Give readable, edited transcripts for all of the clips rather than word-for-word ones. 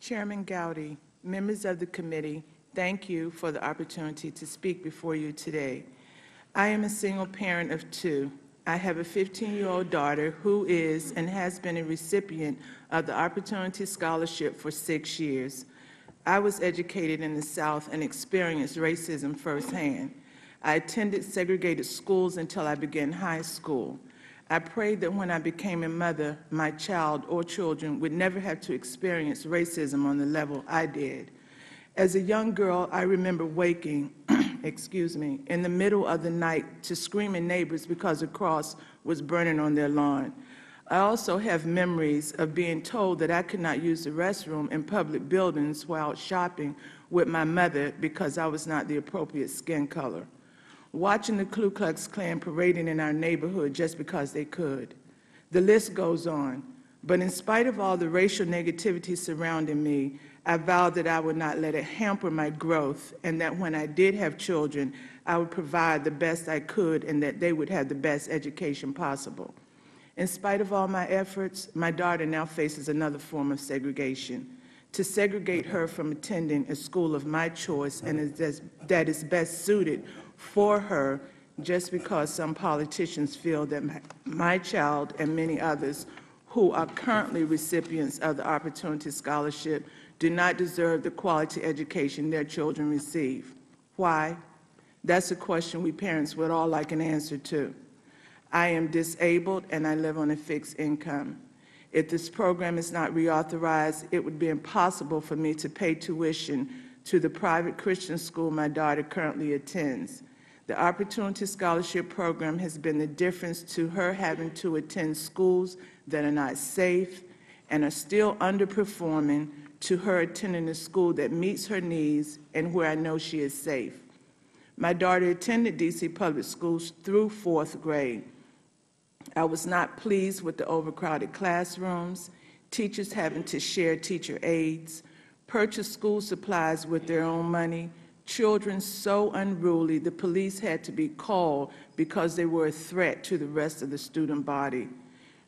Chairman Gowdy, members of the committee, thank you for the opportunity to speak before you today. I am a single parent of two. I have a 15-year-old daughter who is and has been a recipient of the Opportunity Scholarship for 6 years. I was educated in the South and experienced racism firsthand. I attended segregated schools until I began high school. I prayed that when I became a mother, my child or children would never have to experience racism on the level I did. As a young girl, I remember waking, in the middle of the night to screaming neighbors because a cross was burning on their lawn. I also have memories of being told that I could not use the restroom in public buildings while shopping with my mother because I was not the appropriate skin color. Watching the Ku Klux Klan parading in our neighborhood just because they could. The list goes on. But in spite of all the racial negativity surrounding me, I vowed that I would not let it hamper my growth, and that when I did have children, I would provide the best I could and that they would have the best education possible. In spite of all my efforts, my daughter now faces another form of segregation. To segregate her from attending a school of my choice and that is best suited for her just because some politicians feel that my child and many others who are currently recipients of the Opportunity Scholarship do not deserve the quality education their children receive. Why? That's a question we parents would all like an answer to. I am disabled and I live on a fixed income. If this program is not reauthorized, it would be impossible for me to pay tuition to the private Christian school my daughter currently attends. The Opportunity Scholarship Program has been the difference to her having to attend schools that are not safe and are still underperforming to her attending a school that meets her needs and where I know she is safe. My daughter attended D.C. public schools through 4th grade. I was not pleased with the overcrowded classrooms, teachers having to share teacher aides, purchase school supplies with their own money, children so unruly the police had to be called because they were a threat to the rest of the student body.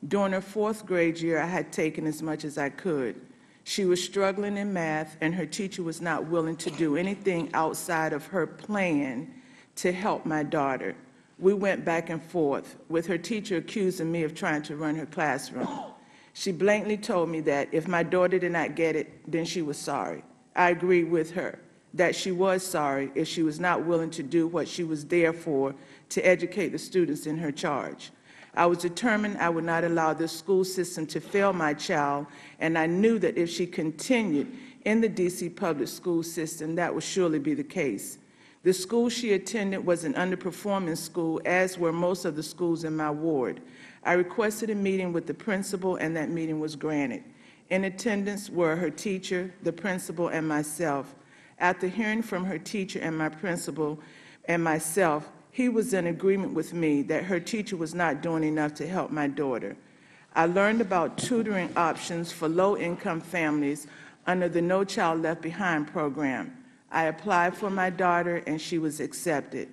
During her 4th grade year, I had taken as much as I could. She was struggling in math, and her teacher was not willing to do anything outside of her plan to help my daughter. We went back and forth, with her teacher accusing me of trying to run her classroom. She blatantly told me that if my daughter did not get it, then she was sorry. I agreed with her that she was sorry if she was not willing to do what she was there for, to educate the students in her charge. I was determined I would not allow the school system to fail my child, and I knew that if she continued in the D.C. public school system, that would surely be the case. The school she attended was an underperforming school, as were most of the schools in my ward. I requested a meeting with the principal, and that meeting was granted. In attendance were her teacher, the principal, and myself. After hearing from her teacher and my principal and myself, he was in agreement with me that her teacher was not doing enough to help my daughter. I learned about tutoring options for low-income families under the No Child Left Behind program. I applied for my daughter, and she was accepted.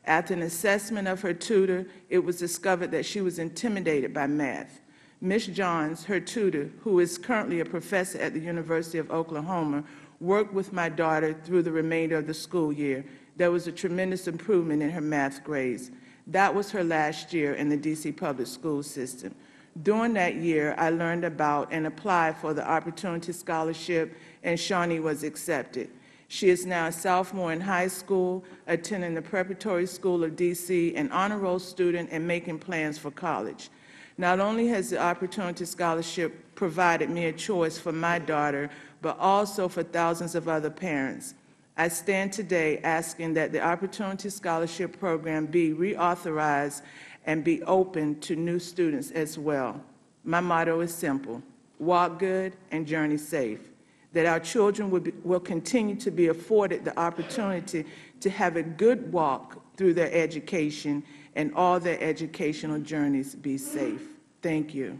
After an assessment of her tutor, it was discovered that she was intimidated by math. Ms. Johns, her tutor, who is currently a professor at the University of Oklahoma, worked with my daughter through the remainder of the school year. There was a tremendous improvement in her math grades. That was her last year in the D.C. public school system. During that year, I learned about and applied for the Opportunity Scholarship, and Shawnee was accepted. She is now a sophomore in high school, attending the Preparatory School of D.C., an honor roll student, and making plans for college. Not only has the Opportunity Scholarship provided me a choice for my daughter, but also for thousands of other parents. I stand today asking that the Opportunity Scholarship Program be reauthorized and be open to new students as well. My motto is simple: walk good and journey safe. That our children will continue to be afforded the opportunity to have a good walk through their education and all their educational journeys be safe. Thank you.